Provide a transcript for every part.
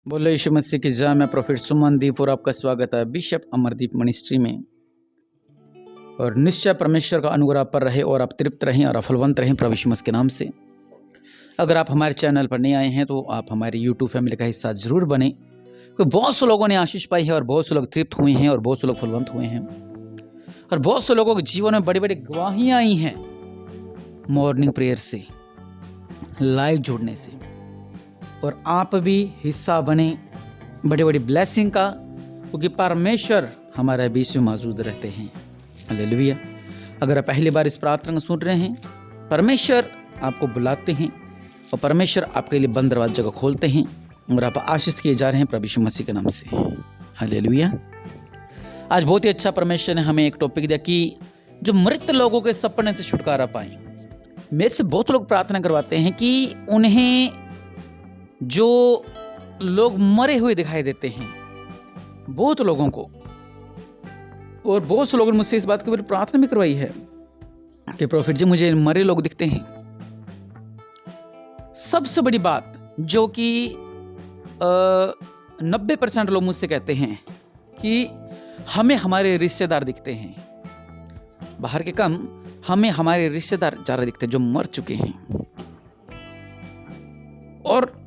बोलो यीशु मसीह की जय। मैं प्रोफेट सुमनदीप और आपका स्वागत है बिशप अमरदीप मिनिस्ट्री में। और निश्चय परमेश्वर का अनुग्रह आप पर रहे और आप तृप्त रहें और फलवंत रहें प्रभु यीशु मसीह के नाम से। अगर आप हमारे चैनल पर नहीं आए हैं तो आप हमारी यूट्यूब फैमिली का हिस्सा जरूर बने, क्योंकि बहुत से लोगों ने आशीष पाई है और बहुत से लोग तृप्त हुए हैं और बहुत से लोग फलवंत हुए हैं और बहुत से लोगों के जीवन में बड़ी बड़ी गवाहियाँ आई हैं मॉर्निंग प्रेयर से, लाइव जुड़ने से। और आप भी हिस्सा बने बड़ी बड़ी ब्लेसिंग का, क्योंकि परमेश्वर हमारे बीच में मौजूद रहते हैं। हालेलुया। अगर आप पहली बार इस प्रार्थना को सुन रहे हैं, परमेश्वर आपको बुलाते हैं और परमेश्वर आपके लिए बंद दरवाजे को खोलते हैं और आप आशीष किए जा रहे हैं प्रभु यीशु मसीह के नाम से। हालेलुया। आज बहुत ही अच्छा परमेश्वर ने हमें एक टॉपिक दिया कि जो मृत लोगों के सपने से छुटकारा पाएं। मेरे से बहुत लोग प्रार्थना करवाते हैं कि उन्हें जो लोग मरे हुए दिखाई देते हैं, बहुत लोगों को, और बहुत से लोगों ने मुझसे इस बात के बारे में प्रार्थना भी करवाई है कि प्रोफेट जी मुझे मरे लोग दिखते हैं। सबसे बड़ी बात जो कि 90% लोग मुझसे कहते हैं कि हमें हमारे रिश्तेदार दिखते हैं, बाहर के कम, हमें हमारे रिश्तेदार ज़्यादा दिखते हैं जो मर चुके हैं। और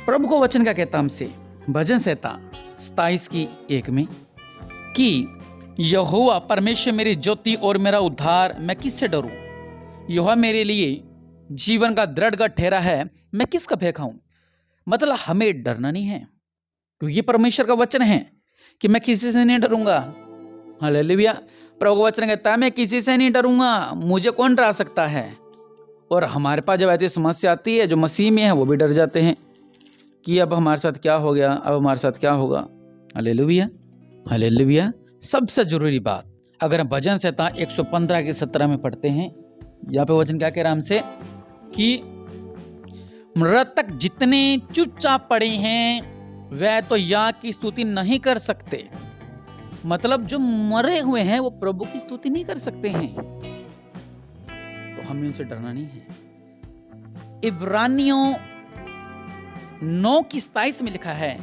प्रभु को वचन क्या कहता हमसे, भजन संहिता 27:1 में कि यहोवा परमेश्वर मेरी ज्योति और मेरा उद्धार, मैं किससे डरूं? यहोवा मेरे लिए जीवन का दृढ़ गढ़ ठहरा है, मैं किसका भय खाऊं? मतलब हमें डरना नहीं है, क्योंकि ये परमेश्वर का वचन है कि मैं किसी से नहीं डरूंगा। हालेलुया। प्रभु का वचन कहता है मैं किसी से नहीं डरूंगा, मुझे कौन डरा सकता है। और हमारे पास जब ऐसी समस्या आती है, जो मसीह में है वो भी डर जाते हैं कि अब हमारे साथ क्या हो गया, अब हमारे साथ क्या होगा। हालेलुया। हालेलुया। सबसे जरूरी बात, अगर हम भजन संहिता 115:17 में पढ़ते हैं, यहाँ पे वचन क्या कह रहा है हमसे कि मृतक जितने चुपचाप पड़े हैं वह तो याह की स्तुति नहीं कर सकते। मतलब जो मरे हुए हैं वो प्रभु की स्तुति नहीं कर सकते हैं, तो हमें उनसे डरना नहीं है। इब्रानियों 9:27 में लिखा है,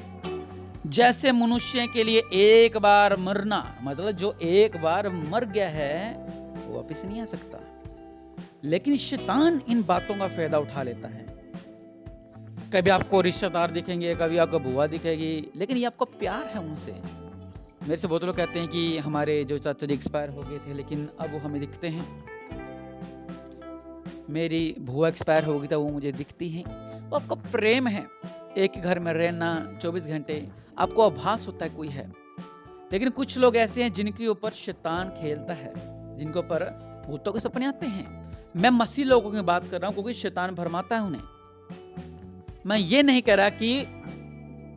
जैसे मनुष्य के लिए एक बार मरना, मतलब जो एक बार मर गया है वो वापस नहीं आ सकता, लेकिन शैतान इन बातों का फायदा उठा लेता है। कभी आपको रिश्तेदार दिखेंगे, कभी आपको बुआ दिखेगी, लेकिन ये आपको प्यार है उनसे। मेरे से बहुत लोग कहते हैं कि हमारे जो चाचा जी एक्सपायर हो गए थे लेकिन अब वो हमें दिखते हैं। मेरी बुआ एक्सपायर हो गई था, वो मुझे दिखती हैं। वो आपका प्रेम है, एक ही घर में रहना 24 घंटे, आपको आभास होता है कोई है। लेकिन कुछ लोग ऐसे हैं जिनके ऊपर शैतान खेलता है, जिनके ऊपर भूतों के सपने आते हैं। मैं मसीह लोगों की बात कर रहा हूं, क्योंकि शैतान भरमाता है उन्हें। मैं ये नहीं कह रहा कि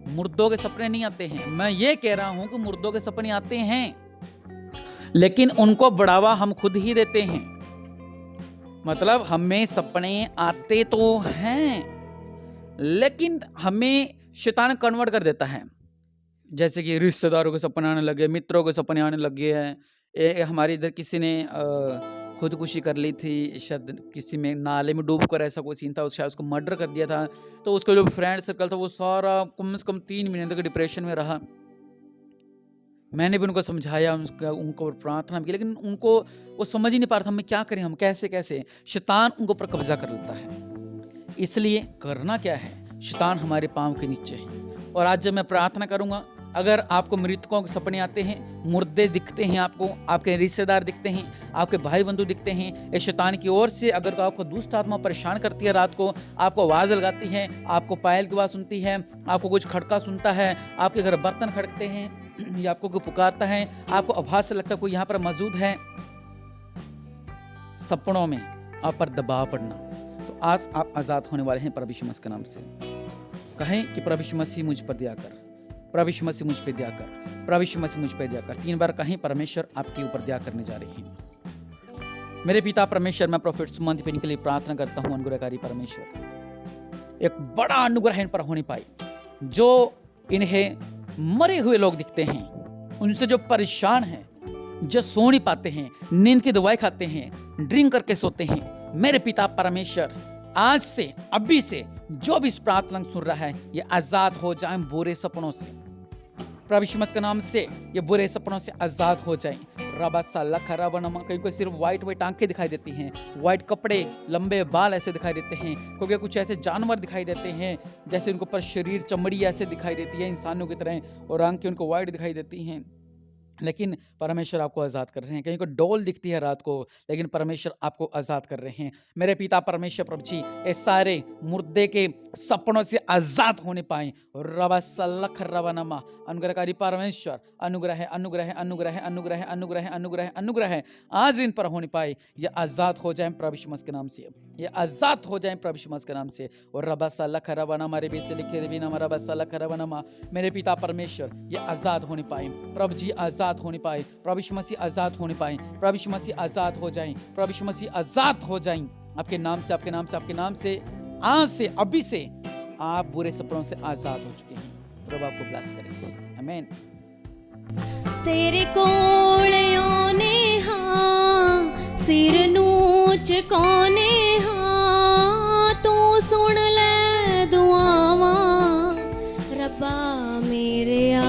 मुर्दों के सपने नहीं आते हैं, मैं ये कह रहा हूं कि मुर्दों के सपने आते हैं, लेकिन उनको बढ़ावा हम खुद ही देते हैं। मतलब हमें सपने आते तो हैं, लेकिन हमें शैतान कन्वर्ट कर देता है। जैसे कि रिश्तेदारों के सपने आने लगे, मित्रों के सपने आने लगे हैं। हमारे इधर किसी ने खुदकुशी कर ली थी, शायद किसी में नाले में डूब कर, ऐसा कोई सीन था, शायद उसको मर्डर कर दिया था। तो उसका जो फ्रेंड सर्कल था वो सारा कम से कम 3 महीने तक डिप्रेशन में रहा। मैंने भी उनको समझाया, उनको प्रार्थना की, लेकिन उनको वो समझ ही नहीं पा रहा था हमें क्या करें, हम कैसे। शैतान उनको पर कब्जा कर लेता है। इसलिए करना क्या है, शैतान हमारे पांव के नीचे है। और आज जब मैं प्रार्थना करूंगा, अगर आपको मृतकों के सपने आते हैं, मुर्दे दिखते हैं, आपको आपके रिश्तेदार दिखते हैं, आपके भाई बंधु दिखते हैं, ये शैतान की ओर से अगर आपको दुष्ट आत्मा परेशान करती है, रात को आपको आवाज लगाती है, आपको पायल की आवाज सुनती है, आपको कुछ खड़का सुनता है, आपके घर बर्तन खड़कते हैं या आपको कोई पुकारता है, आपको आभास से लगता है कोई यहाँ पर मौजूद है, सपनों में आप पर दबाव पड़ना, तो आज आप आजाद होने वाले हैं प्रभु यीशु मसीह के नाम से। कहें कि प्रभु यीशु मसीह मुझ पर दया कर, प्रभु यीशु मसीह मुझ पे दया कर, प्रभु यीशु मसीह मुझ पे दया कर। 3 बार कहीं, परमेश्वर आपके ऊपर दया करने जा रही है। मेरे पिता परमेश्वर, मैं प्रोफेट सुमनदीप के लिए प्रार्थना करता हूँ, अनुग्रहकारी परमेश्वर, एक बड़ा अनुग्रह इन पर होने पाए। जो इन्हें मरे हुए लोग दिखते हैं, उनसे जो परेशान हैं, जो सो नहीं पाते हैं, नींद की दवाई खाते हैं, ड्रिंक करके सोते हैं, मेरे पिता परमेश्वर आज से, अभी से जो भी इस प्रार्थना सुन रहा है, ये आजाद हो जाए बुरे सपनों से। प्रभु यीशु मसीह के नाम से ये बुरे सपनों से आजाद हो जाए। रबा साला खराब नमा, कहीं को सिर्फ व्हाइट आंखें दिखाई देती हैं, व्हाइट कपड़े, लंबे बाल ऐसे दिखाई देते हैं, क्योंकि कुछ ऐसे जानवर दिखाई देते हैं जैसे उनको पर शरीर चमड़ी ऐसे दिखाई देती है इंसानों की तरह, और आंखें उनको व्हाइट दिखाई देती हैं। लेकिन परमेश्वर आपको आज़ाद कर रहे हैं। कहीं को डोल दिखती है रात को, लेकिन परमेश्वर आपको आज़ाद कर रहे हैं। मेरे पिता परमेश्वर प्रभु जी ये सारे मुर्दे के सपनों से आज़ाद होने पाए। रबा सल्लख रवानमा, अनुग्रहकारी परमेश्वर, अनुग्रह अनुग्रह अनुग्रह अनुग्रह अनुग्रह अनुग्रह अनुग्रह आज इन पर होने पाए। ये आज़ाद हो जाए प्रभु यीशु मसीह के नाम से, ये आज़ाद हो जाए प्रभु यीशु मसीह के नाम से। और रबा सल्लख रवानमा रे बेसे लिखे रे बिना रबा सल्लख रवानमा, मेरे पिता परमेश्वर ये आज़ाद होने पाए। प्रभु जी आज़ाद होने पाए, प्रभु यीशु मसीह आजाद होने पाए, प्रभु यीशु मसीह आजाद हो जाएं, प्रभु यीशु मसीह आजाद हो जाएं आपके नाम से, आपके नाम से, आपके नाम से। आज से, अभी से आप बुरे सपनों से आजाद हो चुके हैं। प्रभु आपको ब्लेस करें। आमीन। तेरे कोल आने हां, सिर नूं झुकाने हां, तू सुन ले दुआवां रब्बा मेरेया।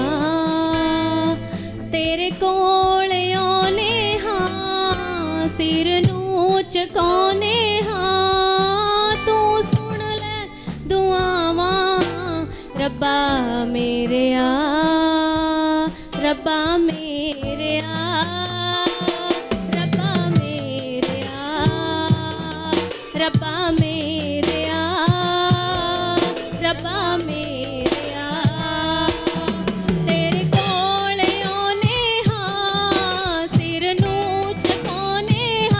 तेरे कोल आने हां, सिर नूं झुकाने हां, तू सुन ले दुआवां रब्बा मेरेया, रब्बा मेरेया, रब्बा मेरेया, रब्बा